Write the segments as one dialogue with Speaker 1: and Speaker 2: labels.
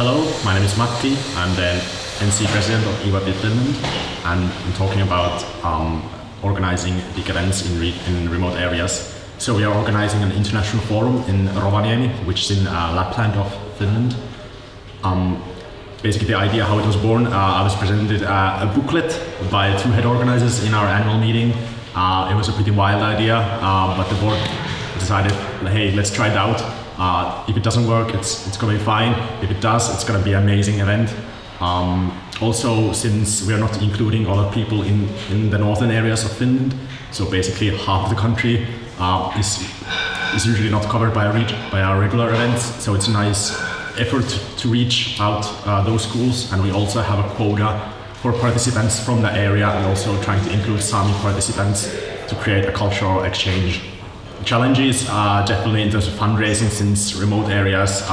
Speaker 1: Hello, my name is Matti. I'm the NC president of EYP Finland, and I'm talking about organizing big events in remote areas. So we are organizing an international forum in Rovaniemi, which is in Lapland of Finland. Basically the idea how it was born, I was presented a booklet by two head organizers in our annual meeting. It was a pretty wild idea, but the board decided, hey, let's try it out. If it doesn't work, it's gonna be fine. If it does, it's gonna be an amazing event. Also, since we are not including other people in the northern areas of Finland, so basically half of the country is usually not covered by our regular events. So it's a nice effort to reach out those schools, and we also have a quota for participants from the area, and also trying to include Sami participants to create a cultural exchange. Challenges definitely in terms of fundraising, since remote areas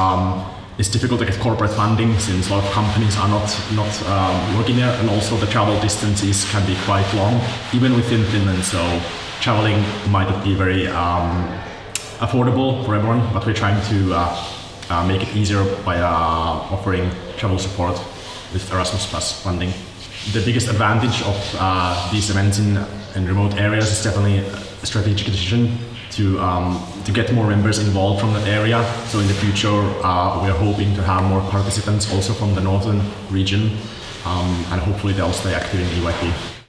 Speaker 1: it's difficult to get corporate funding, since a lot of companies are not working there, and also the travel distances can be quite long, even within Finland. So traveling might not be very affordable for everyone, but we're trying to make it easier by offering travel support with Erasmus Plus funding. The biggest advantage of these events in remote areas is definitely a strategic decision to get more members involved from that area. So in the future, we are hoping to have more participants also from the northern region, and hopefully they'll stay active in EYP.